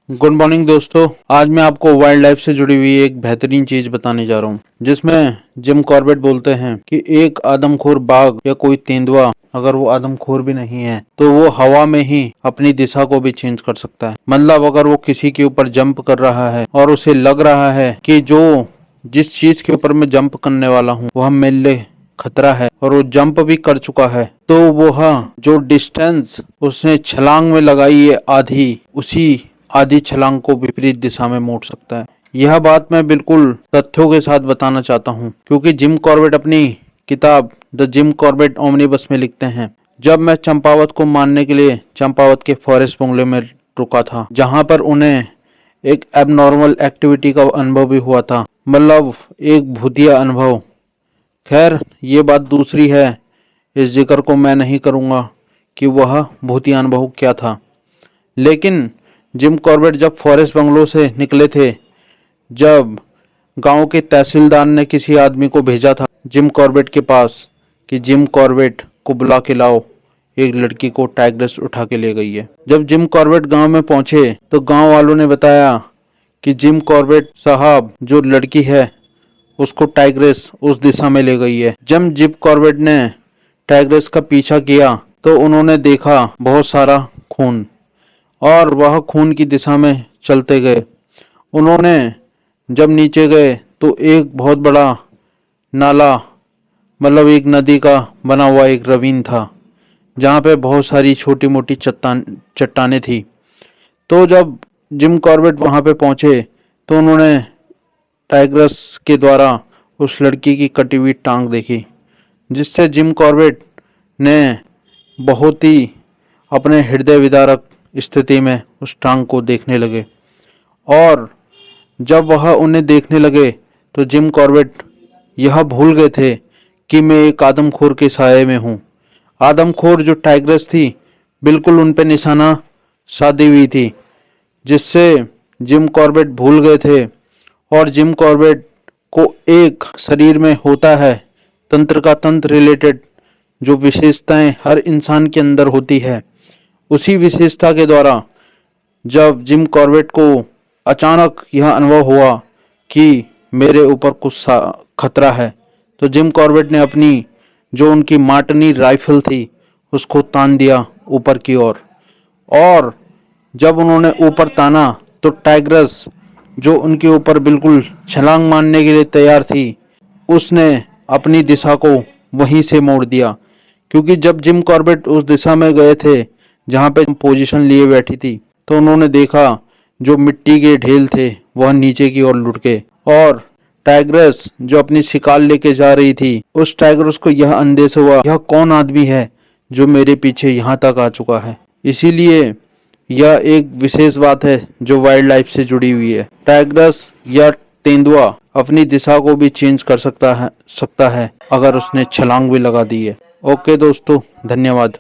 Good morning दोस्तों। आज मैं आपको वाइल्ड लाइफ से जुड़ी हुई एक बेहतरीन चीज बताने जा रहा हूँ, जिसमें जिम कॉर्बेट बोलते हैं कि एक आदमखोर बाघ या कोई तेंदुआ, अगर वो आदमखोर भी नहीं है तो वो हवा में ही अपनी दिशा को भी चेंज कर सकता है। मतलब अगर वो किसी के ऊपर जंप कर रहा है और उसे लग रहा है कि जिस चीज के ऊपर मैं जंप करने वाला हूँ वह मेरे लिए खतरा है और वो जंप भी कर चुका है, तो वह जो डिस्टेंस उसने छलांग में लगाई है उसी आधी छलांग को विपरीत दिशा में मोड़ सकता है। यह बात मैं बिल्कुल तथ्यों के साथ बताना चाहता हूँ, क्योंकि जिम कॉर्बेट अपनी किताब द जिम कॉर्बेट ओमनीबस में लिखते हैं, जब मैं चंपावत को मारने के लिए चंपावत के फॉरेस्ट बंगले में रुका था, जहाँ पर उन्हें एक एबनॉर्मल एक्टिविटी का अनुभव भी हुआ था, मतलब एक भूतिया अनुभव। खैर ये बात दूसरी है, इस जिक्र को मैं नहीं करूँगा कि वह भूतिया अनुभव क्या था। लेकिन जिम कॉर्बेट जब फॉरेस्ट बंगलो से निकले थे, जब गांव के तहसीलदार ने किसी आदमी को भेजा था जिम कॉर्बेट के पास कि जिम कॉर्बेट को बुला के लाओ, एक लड़की को टाइग्रेस उठा के ले गई है। जब जिम कॉर्बेट गांव में पहुंचे तो गांव वालों ने बताया कि जिम कॉर्बेट साहब जो लड़की है उसको टाइग्रेस उस दिशा में ले गई है। जब जिम कॉर्बेट ने टाइग्रेस का पीछा किया तो उन्होंने देखा बहुत सारा खून, और वह खून की दिशा में चलते गए। उन्होंने जब नीचे गए तो एक बहुत बड़ा नाला, मतलब एक नदी का बना हुआ एक रवीन था, जहाँ पे बहुत सारी छोटी मोटी चट्टानें थी। तो जब जिम कॉर्बेट वहाँ पे पहुँचे तो उन्होंने टाइग्रेस के द्वारा उस लड़की की कटी हुई टांग देखी, जिससे जिम कॉर्बेट ने बहुत ही अपने हृदय विदारक स्थिति में उस टांग को देखने लगे। और जब वह उन्हें देखने लगे तो जिम कॉर्बेट यह भूल गए थे कि मैं एक आदमखोर के साये में हूँ। आदमखोर जो टाइग्रेस थी बिल्कुल उन पे निशाना साधी हुई थी, जिससे जिम कॉर्बेट भूल गए थे। और जिम कॉर्बेट को एक शरीर में होता है तंत्र का तंत्र रिलेटेड जो विशेषताएं हर इंसान के अंदर होती है, उसी विशेषता के द्वारा जब जिम कॉर्बेट को अचानक यह अनुभव हुआ कि मेरे ऊपर कुछ खतरा है, तो जिम कॉर्बेट ने अपनी जो उनकी मार्टिनी राइफल थी उसको तान दिया ऊपर की ओर। और जब उन्होंने ऊपर ताना तो टाइग्रेस जो उनके ऊपर बिल्कुल छलांग मारने के लिए तैयार थी, उसने अपनी दिशा को वहीं से मोड़ दिया। क्योंकि जब जिम कॉर्बेट उस दिशा में गए थे जहाँ पे पोजीशन लिए बैठी थी, तो उन्होंने देखा जो मिट्टी के ढेल थे वह नीचे की ओर लुढ़के गए, और टाइग्रेस जो अपनी शिकार लेके जा रही थी, उस टाइग्रेस को यह अंदेशा हुआ यह कौन आदमी है जो मेरे पीछे यहाँ तक आ चुका है। इसीलिए यह एक विशेष बात है जो वाइल्ड लाइफ से जुड़ी हुई है। टाइग्रेस या तेंदुआ अपनी दिशा को भी चेंज कर सकता है अगर उसने छलांग भी लगा दी है। ओके दोस्तों, धन्यवाद।